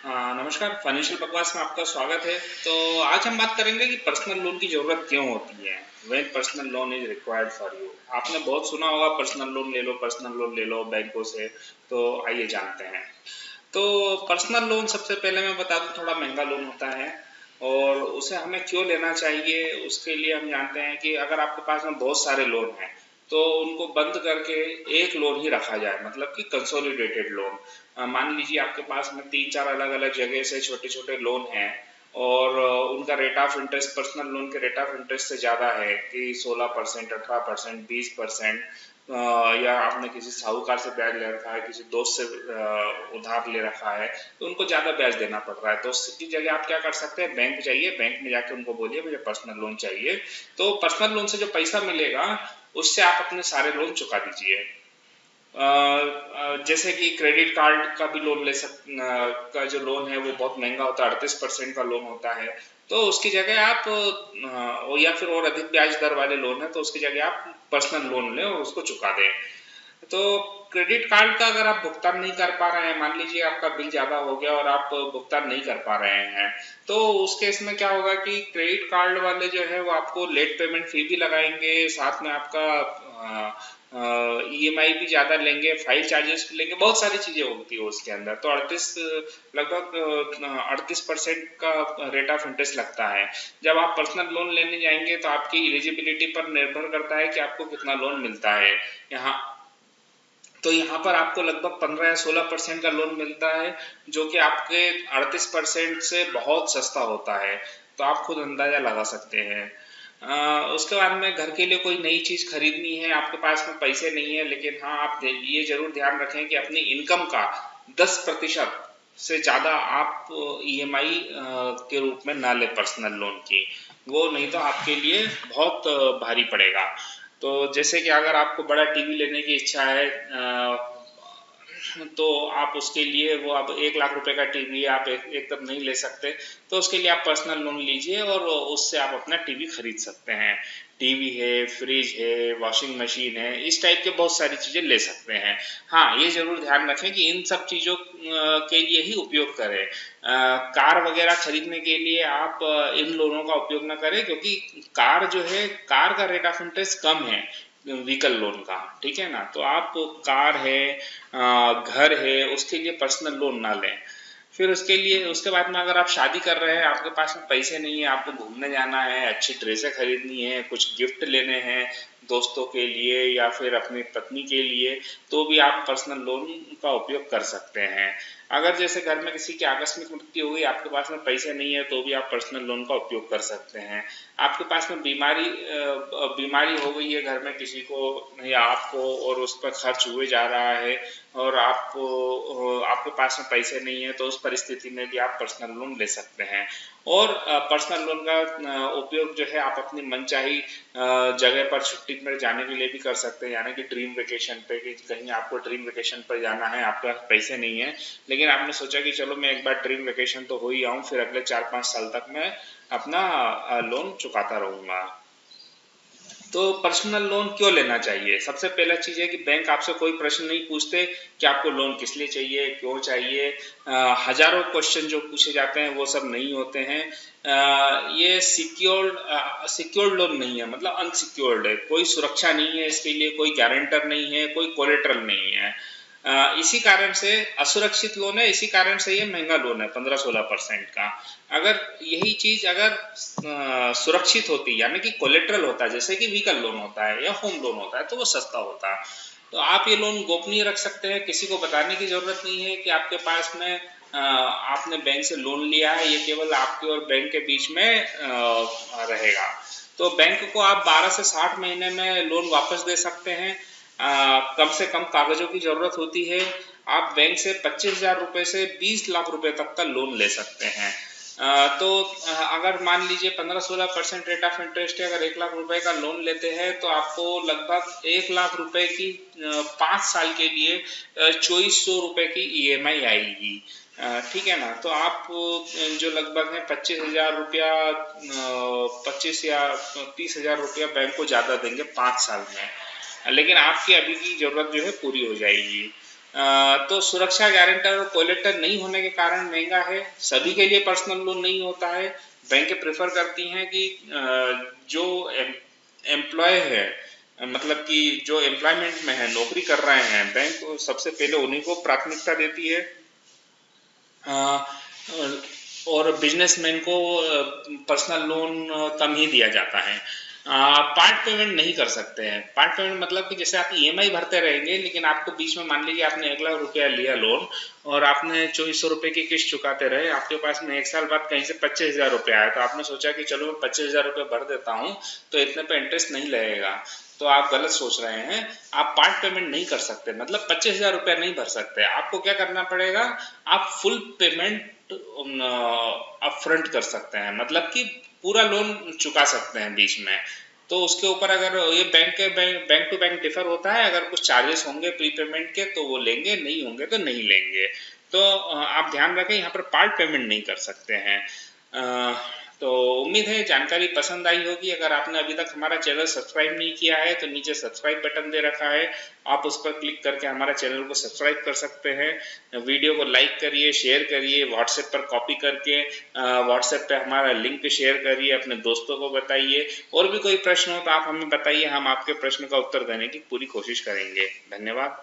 नमस्कार, फाइनेंशियल बकवास में आपका स्वागत है। तो आज हम बात करेंगे कि पर्सनल लोन की ज़रूरत क्यों होती है। When personal loan is required for you. आपने बहुत सुना होगा पर्सनल लोन ले लो, पर्सनल लोन ले लो बैंकों से। तो आइए जानते हैं। तो पर्सनल लोन सबसे पहले मैं बता दूं थोड़ा महंगा लोन होता है और उसे हमें क्यों लेना चाहिए। उसके लिए हम जानते हैं कि अगर आपके पास में बहुत सारे लोन हैं तो उनको बंद करके एक लोन ही रखा जाए, मतलब कि कंसोलिडेटेड लोन। मान लीजिए आपके पास में तीन चार अलग अलग जगह से छोटे छोटे लोन हैं और उनका rate of interest personal loan के रेट ऑफ इंटरेस्ट से ज़्यादा है कि 16%, 18%, 20%। या आपने किसी साहूकार से ब्याज ले रखा है, किसी दोस्त से उधार ले रखा है, तो उनको ज़्यादा ब्याज देना पड़ रहा है। तो उसकी जगह आप क्या कर सकते हैं, बैंक जाइए, बैंक में जाके उनको बोलिए मुझे पर्सनल लोन चाहिए। तो पर्सनल लोन से जो पैसा मिलेगा उससे आप अपने सारे लोन चुका दीजिए। जैसे कि क्रेडिट कार्ड का भी लोन ले का जो लोन है वो बहुत महंगा होता है, 38% का लोन होता है। तो उसकी जगह आप या फिर और अधिक ब्याज दर वाले लोन है तो उसकी जगह आप पर्सनल लोन लें और उसको चुका दें। तो क्रेडिट कार्ड का अगर आप भुगतान नहीं कर पा रहे हैं, मान लीजिए आपका बिल ज्यादा हो गया और आप भुगतान नहीं कर पा रहे हैं, तो उस केस में क्या होगा कि क्रेडिट कार्ड वाले जो है वो आपको लेट पेमेंट फी भी लगाएंगे, साथ में आपका ईएमआई भी ज्यादा लेंगे, फाइल चार्जेस भी लेंगे, बहुत सारी चीजें होती है उसके अंदर। तो 38% का रेट ऑफ इंटरेस्ट लगता है। जब आप पर्सनल लोन लेने जाएंगे तो आपकी एलिजिबिलिटी पर निर्भर करता है कि आपको कितना लोन मिलता है। यहाँ तो यहाँ पर आपको लगभग 15 या 16% का लोन मिलता है, जो कि आपके 38% से बहुत सस्ता होता है। तो आप खुद अंदाजा लगा सकते हैं। उसके बाद में घर के लिए कोई नई चीज खरीदनी है, आपके पास में पैसे नहीं है, लेकिन हाँ आप ये जरूर ध्यान रखें कि अपनी इनकम का 10% से ज्यादा आप ईएमआई के रूप में ना ले पर्सनल लोन की। वो नहीं तो आपके लिए बहुत भारी पड़ेगा। तो जैसे कि अगर आपको बड़ा टीवी लेने की इच्छा है, तो आप उसके लिए वो अब 1 लाख रुपए का टीवी आप एकदम नहीं ले सकते। तो उसके लिए आप पर्सनल लोन लीजिए और उससे आप अपना टीवी खरीद सकते हैं। टीवी है, फ्रिज है, वॉशिंग मशीन है, इस टाइप के बहुत सारी चीजें ले सकते हैं। हाँ, ये जरूर ध्यान रखें कि इन सब चीजों के लिए ही उपयोग करें। कार वगैरह खरीदने के लिए आप इन लोनों का उपयोग ना करें, क्योंकि कार जो है, कार का रेट ऑफ इंटरेस्ट कम है व्हीकल लोन का, ठीक है ना। तो आप कार है, घर है, उसके लिए पर्सनल लोन ना लें। फिर उसके बाद में अगर आप शादी कर रहे हैं, आपके पास में पैसे नहीं है, आपको घूमने जाना है, अच्छी ड्रेसें खरीदनी है, कुछ गिफ्ट लेने हैं दोस्तों के लिए या फिर अपनी पत्नी के लिए, तो भी आप पर्सनल लोन का उपयोग कर सकते हैं। अगर जैसे घर में किसी की आकस्मिक मृत्यु हुई, आपके पास में पैसे नहीं है, तो भी आप पर्सनल लोन का उपयोग कर सकते हैं। आपके पास में बीमारी हो गई है घर में किसी को या आपको, और उस पर खर्च हुए जा रहा है और आपके पास में पैसे नहीं है, तो उस परिस्थिति में भी आप पर्सनल लोन ले सकते हैं। और पर्सनल लोन का उपयोग जो है आप अपनी मनचाही जगह पर छुट्टी पर जाने के लिए भी कर सकते हैं, यानी कि ड्रीम वेकेशन पे, कि कहीं आपको ड्रीम वेकेशन पर जाना है, आपके पास पैसे नहीं है, लेकिन आपने सोचा कि चलो मैं एक बार ड्रीम वेकेशन तो हो ही आऊं, फिर अगले 4-5 साल तक मैं अपना लोन चुकाता रहूंगा। तो पर्सनल लोन क्यों लेना चाहिए। सबसे पहला चीज है कि बैंक आपसे कोई प्रश्न नहीं पूछते कि आपको लोन किस लिए चाहिए, क्यों चाहिए। हजारों क्वेश्चन जो पूछे जाते हैं वो सब नहीं होते हैं। ये सिक्योर्ड लोन नहीं है, मतलब अनसिक्योर्ड है, कोई सुरक्षा नहीं है इसके लिए, कोई गारंटर नहीं है, कोई कोलेटरल नहीं है। इसी कारण से असुरक्षित लोन है, इसी कारण से ये महंगा लोन है 15-16% का। अगर यही चीज अगर सुरक्षित होती, यानी कि कोलेट्रल होता है, जैसे कि व्हीकल लोन होता है या होम लोन होता है, तो वो सस्ता होता है। तो आप ये लोन गोपनीय रख सकते हैं, किसी को बताने की जरूरत नहीं है कि आपके पास में आपने बैंक से लोन लिया है, ये केवल आपके और बैंक के बीच में रहेगा। तो बैंक को आप 12 से 60 महीने में लोन वापस दे सकते हैं। कम से कम कागजों की जरूरत होती है। आप बैंक से 25,000 रुपए से 20 लाख रुपए तक का लोन ले सकते हैं। तो अगर मान लीजिए 15-16% रेट ऑफ इंटरेस्ट है, अगर 1 लाख रुपए का लोन लेते हैं तो आपको लगभग 1 लाख रुपए की 5 साल के लिए 2400 रुपए की ईएमआई आएगी। ठीक है ना। तो आप जो लगभग है 25,000 रुपया, 25 या 30,000 रुपया बैंक को ज्यादा देंगे 5 साल में, लेकिन आपकी अभी की जरूरत जो है पूरी हो जाएगी। तो सुरक्षा गारंटर और कोलेटर नहीं होने के कारण महंगा है। सभी के लिए पर्सनल लोन नहीं होता है। बैंकें प्रेफर करती हैं कि जो एम्प्लॉय है, मतलब कि जो एम्प्लॉयमेंट में है, नौकरी कर रहे हैं, बैंक सबसे पहले उन्हीं को प्राथमिकता देती है। और बिजनेसमैन को पर्सनल लोन कम ही दिया जाता है। पार्ट पेमेंट नहीं कर सकते हैं। पार्ट पेमेंट मतलब कि जैसे आप ईएमआई भरते रहेंगे, लेकिन आपको बीच में मान लीजिए आपने 1 लाख रुपया लिया लोन और आपने 2400 रुपए की किस्त चुकाते रहे, आपके पास में 1 साल बाद कहीं से 25,000 रुपया आया, तो आपने सोचा कि चलो मैं 25,000 रुपये भर देता हूँ तो इतने पे इंटरेस्ट नहीं लगेगा। तो आप गलत सोच रहे हैं। आप पार्ट पेमेंट नहीं कर सकते, मतलब 25,000 रुपया नहीं भर सकते। आपको क्या करना पड़ेगा, आप फुल पेमेंट अपफ्रंट कर सकते हैं, मतलब कि पूरा लोन चुका सकते हैं बीच में। तो उसके ऊपर अगर ये बैंक टू बैंक डिफर होता है। अगर कुछ चार्जेस होंगे प्री पेमेंट के तो वो लेंगे, नहीं होंगे तो नहीं लेंगे। तो आप ध्यान रखें, यहाँ पर पार्ट पेमेंट नहीं कर सकते हैं। तो उम्मीद है जानकारी पसंद आई होगी। अगर आपने अभी तक हमारा चैनल सब्सक्राइब नहीं किया है तो नीचे सब्सक्राइब बटन दे रखा है, आप उस पर क्लिक करके हमारा चैनल को सब्सक्राइब कर सकते हैं। वीडियो को लाइक करिए, शेयर करिए, व्हाट्सएप पर कॉपी करके व्हाट्सएप पे हमारा लिंक शेयर करिए, अपने दोस्तों को बताइए। और भी कोई प्रश्न हो तो आप हमें बताइए, हम आपके प्रश्न का उत्तर देने की पूरी कोशिश करेंगे। धन्यवाद।